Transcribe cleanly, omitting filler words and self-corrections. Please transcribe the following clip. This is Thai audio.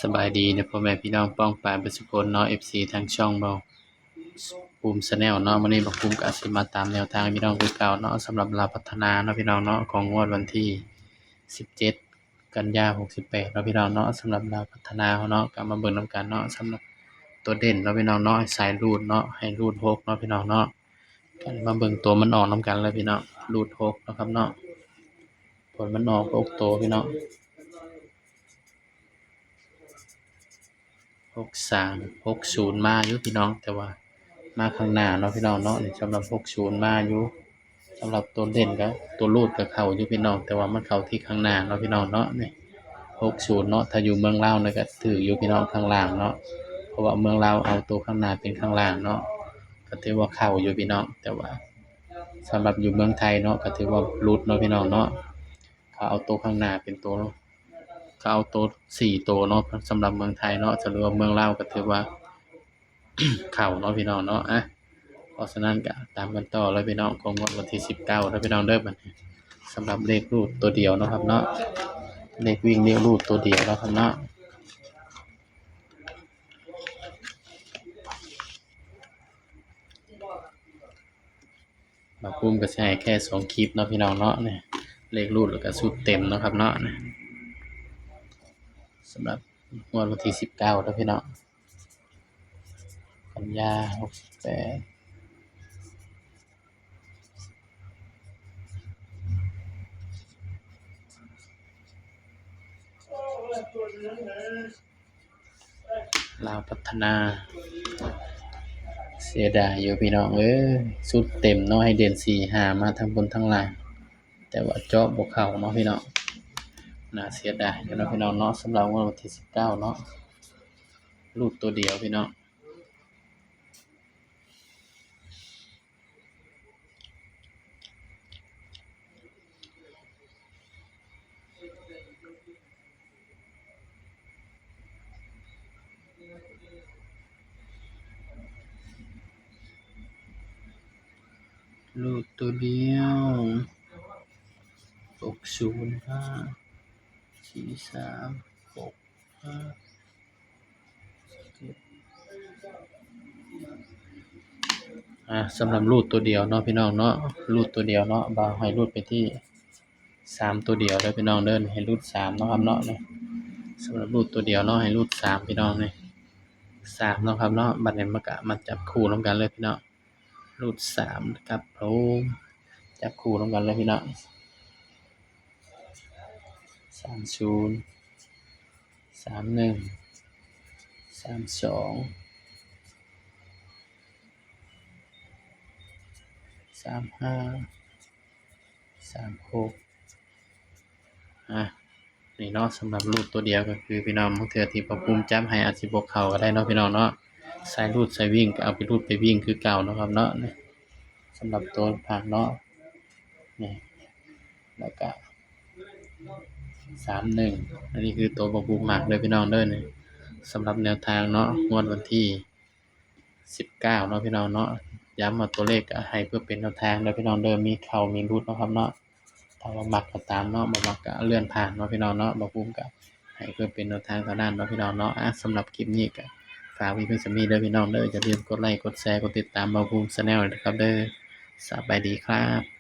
สบายดีนะพ่อแม่พี่น้องป้องปรายเบิดซุคนเนาะ FC ทางช่องเบาภูมิ Channel เนาะมื้อนี้บ่าวภูมิก็สิมาตามแนวทางให้พี่น้องคือเก่าเนาะสำหรับลาวพัฒนาเนาะพี่น้องเนาะของงวดวันที่17กันยายน68เนาะพี่น้องเนาะสำหรับลาวพัฒนาเราเนาะก็มาเบิ่งนำกันเนาะสำหรับตัวเด่นเนาะพี่น้องเนาะสายรูดเนาะให้รูด6เนาะพี่น้องเนาะก็มาเบิ่งตัวมันออกนำกันเลยพี่น้องรูด6เนาะครับเนาะผลมันออก6ตัวพี่น้อง63 60มาอยู่พี่น้องแต่ว่ามาข้างหน้าเนาะพี่น้องเนาะนี่สำหรับ60มาอยู่สำหรับตัวเด่นก็ตัวรูดก็เข้าอยู่พี่น้องแต่ว่ามันเข้าที่ข้างหน้าเนาะพี่น้องเนาะนี่60เนาะถ้าอยู่เมืองลาวนี่ก็ถืออยู่พี่น้องข้างล่างเนาะเพราะว่าเมืองลาวเอาตัวข้างหน้าเป็นข้างล่างเนาะก็ถือว่าเข้าอยู่พี่น้องแต่ว่าสำหรับอยู่เมืองไทยเนาะก็ถือว่าหลุดเนาะพี่น้องเนาะเขาเอาตัวข้างหน้าเป็นตัวเขาเอาตัว4ตัวเนาะสำหรับเมืองไทยเนาะสำหรับเมืองลาวก็ถือว่า เข้าเนาะพี่น้องเนาะเพราะฉะนั้นก็ตามกันต่อเลยพี่น้องของงวดวันที่19เด้อพี่น้องเด้อบัดนี้สำหรับเลขรูดตัวเดียวเนาะครับเนาะเลขวิ่งเลขรูดตัวเดียวเนาะครับเนาะมาพุ่มก็สิให้แค่2คลิปเนาะพี่น้องเนาะนี่เลขรูดแล้วก็สูตรเต็มเนาะครับเนาะนี่สำหรับงวดวันที่19เด้อพี่น้องกันยา68ลาวพัฒนาเสียดายอยู่พี่น้องสุดเต็มเนาะให้เด่น4 5มาทั้งบนทั้งล่างแต่ว่าเจาะบ่เข้าเนาะพี่น้องน่าเสียดายอยู่เนาะพี่น้องเนาะสำหรับวันที่19เนาะรูดตัวเดียวพี่น้องรูดตัวเดียว605 43 65 สำหรับรูดตัวเดียวเนาะพี่น้องเนาะรูดตัวเดียวเนาะบ่าวให้รูดไปที่3ตัวเดียวเด้อพี่น้องเด้อให้รูด3เนาะครับเนาะนี่สำหรับรูดตัวเดียวเนาะให้รูด3พี่น้องนี่3เนาะครับเนาะบัดนี้มันก็มาจับคู่นำกันเลยพี่น้องรูด3ครับผมจับคู่นำกันเลยพี่น้อง30 31 32 35 36นี่เนาะสำหรับรูดตัวเดียวก็คือพี่น้องบางเทื่อที่บ่ภูมิจับให้อาจสิบ่เข้าก็ได้เนาะพี่น้องเนาะสายรูดสายวิ่งก็เอาไปรูดไปวิ่งคือเก่าเนาะครับเนาะนี่สำหรับตัวผักเนาะนี่แล้วก็31อันนี้คือตัวบ่ภูมิมักเด้อพี่น้องเด้อนี่สำหรับแนวทางเนาะงวดวันที่19เนาะพี่น้องเนาะย้ำว่าตัวเลขก็ให้เพื่อเป็นแนวทางเด้อพี่น้องเด้อมีเข้ามีหลุดเนาะครับเนาะถ้าว่ามักก็ตามเนาะบ่มักก็เลื่อนผ่านเนาะพี่น้องเนาะบ่ภูมิก็ให้เพื่อเป็นแนวทางเท่านั้นเนาะพี่น้องเนาะสำหรับคลิปนี้ก็ฝากไว้เพียงส่านี้เด้อพี่น้องเด้ออย่าลืมกดไลค์กดแชร์กดติดตามบ่าวภูมิ Channel ด้วยนะครับเด้อสบายดีครับ